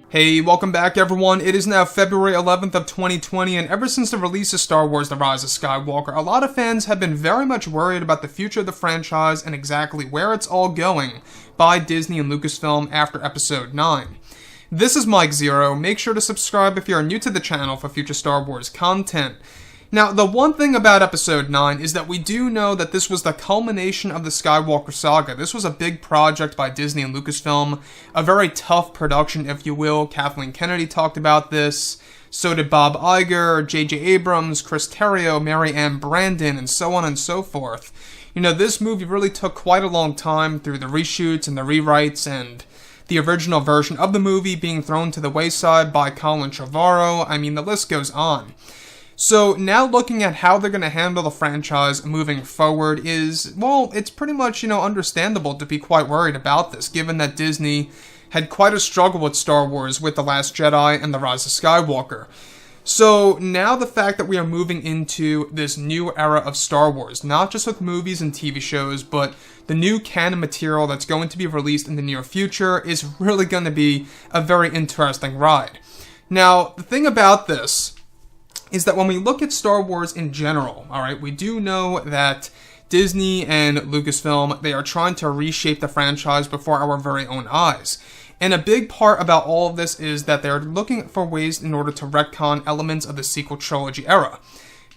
Hey, welcome back everyone. It is now February 11th of 2020, and ever since the release of Star Wars The Rise of Skywalker, a lot of fans have been very much worried about the future of the franchise and exactly where it's all going by Disney and Lucasfilm after Episode 9. This is Mike Zero. Make sure to subscribe if you are new to the channel for future Star Wars content. Now, the one thing about Episode 9 is that we do know that this was the culmination of the Skywalker saga. This was a big project by Disney and Lucasfilm, a very tough production, if you will. Kathleen Kennedy talked about this, so did Bob Iger, J.J. Abrams, Chris Terrio, Mary Ann Brandon, and so on and so forth. You know, this movie really took quite a long time through the reshoots and the rewrites and the original version of the movie being thrown to the wayside by Colin Trevorrow. I mean, the list goes on. So now looking at how they're going to handle the franchise moving forward is, well, it's pretty much, understandable to be quite worried about this, given that Disney had quite a struggle with Star Wars with The Last Jedi and The Rise of Skywalker. So now the fact that we are moving into this new era of Star Wars, not just with movies and TV shows, but the new canon material that's going to be released in the near future is really going to be a very interesting ride. Now, the thing about this is that when we look at Star Wars in general, alright, we do know that Disney and Lucasfilm, they are trying to reshape the franchise before our very own eyes. And a big part about all of this is that they're looking for ways in order to retcon elements of the sequel trilogy era.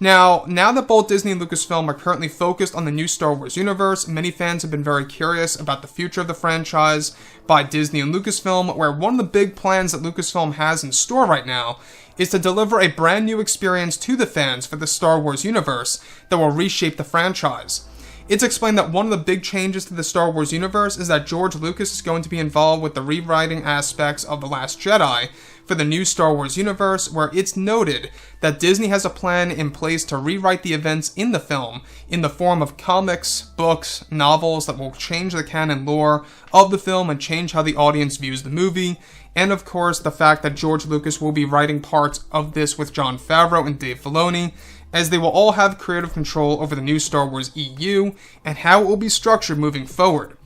Now that both Disney and Lucasfilm are currently focused on the new Star Wars universe, many fans have been very curious about the future of the franchise by Disney and Lucasfilm, where one of the big plans that Lucasfilm has in store right now is to deliver a brand new experience to the fans for the Star Wars universe that will reshape the franchise. It's explained that one of the big changes to the Star Wars universe is that George Lucas is going to be involved with the rewriting aspects of The Last Jedi for the new Star Wars universe, where it's noted that Disney has a plan in place to rewrite the events in the film in the form of comics, books, novels that will change the canon lore of the film and change how the audience views the movie, and of course the fact that George Lucas will be writing parts of this with Jon Favreau and Dave Filoni, as they will all have creative control over the new Star Wars EU and how it will be structured moving forward.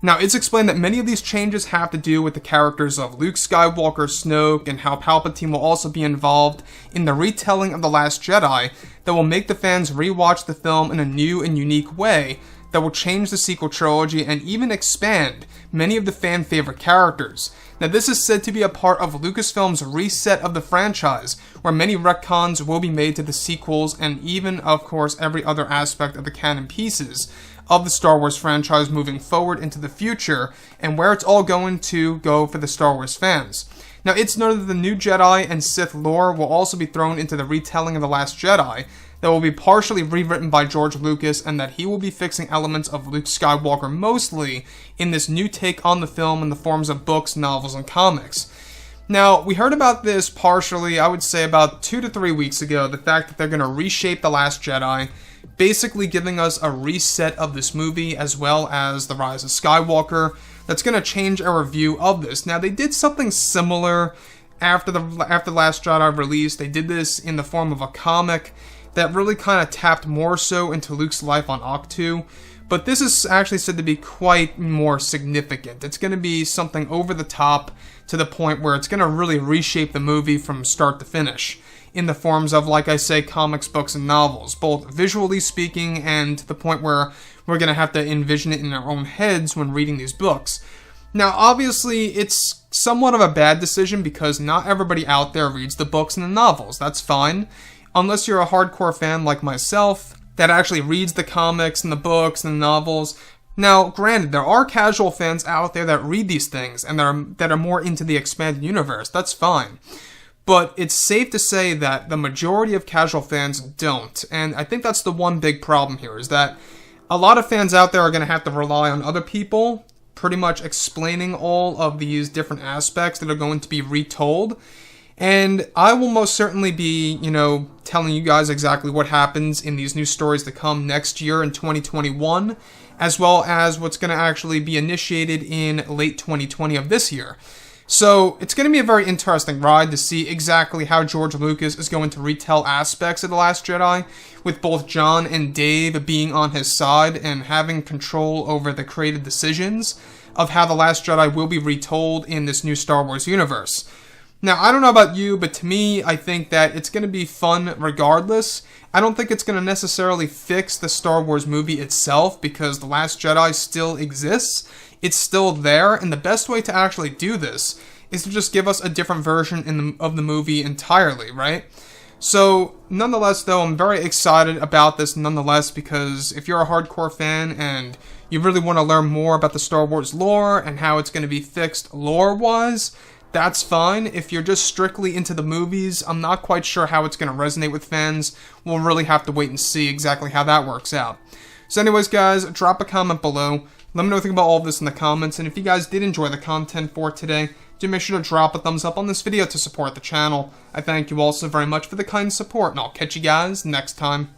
Now, it's explained that many of these changes have to do with the characters of Luke Skywalker, Snoke, and how Palpatine will also be involved in the retelling of The Last Jedi that will make the fans rewatch the film in a new and unique way that will change the sequel trilogy and even expand many of the fan favorite characters. Now, this is said to be a part of Lucasfilm's reset of the franchise, where many retcons will be made to the sequels and even, of course, every other aspect of the canon pieces of the Star Wars franchise moving forward into the future, and where it's all going to go for the Star Wars fans. Now, it's noted that the new Jedi and Sith lore will also be thrown into the retelling of The Last Jedi that will be partially rewritten by George Lucas, and that he will be fixing elements of Luke Skywalker mostly in this new take on the film in the forms of books, novels, and comics. Now, we heard about this partially, I would say about 2 to 3 weeks ago, the fact that they're going to reshape The Last Jedi, basically giving us a reset of this movie as well as The Rise of Skywalker that's going to change our view of this. Now, they did something similar after The Last Jedi release. They did this in the form of a comic that really kind of tapped more so into Luke's life on Ahch-To, but this is actually said to be quite more significant. It's going to be something over the top to the point where it's going to really reshape the movie from start to finish in the forms of, like I say, comics, books, and novels, both visually speaking and to the point where we're going to have to envision it in our own heads when reading these books. Now, obviously, it's somewhat of a bad decision because not everybody out there reads the books and the novels. That's fine. Unless you're a hardcore fan like myself that actually reads the comics and the books and the novels. Now, granted, there are casual fans out there that read these things and that are more into the expanded universe. That's fine. But it's safe to say that the majority of casual fans don't. And I think that's the one big problem here, is that a lot of fans out there are going to have to rely on other people pretty much explaining all of these different aspects that are going to be retold. And I will most certainly be, telling you guys exactly what happens in these new stories to come next year in 2021, as well as what's going to actually be initiated in late 2020 of this year. So it's going to be a very interesting ride to see exactly how George Lucas is going to retell aspects of The Last Jedi, with both Jon and Dave being on his side and having control over the creative decisions of how The Last Jedi will be retold in this new Star Wars universe. Now, I don't know about you, but to me, I think that it's going to be fun regardless. I don't think it's going to necessarily fix the Star Wars movie itself, because The Last Jedi still exists. It's still there, and the best way to actually do this is to just give us a different version of the movie entirely, right? So, nonetheless, though, I'm very excited about this nonetheless, because if you're a hardcore fan and you really want to learn more about the Star Wars lore and how it's going to be fixed lore-wise, that's fine. If you're just strictly into the movies, I'm not quite sure how it's going to resonate with fans. We'll really have to wait and see exactly how that works out. So anyways, guys, drop a comment below. Let me know what you think about all of this in the comments, and if you guys did enjoy the content for today, do make sure to drop a thumbs up on this video to support the channel. I thank you all so very much for the kind support, and I'll catch you guys next time.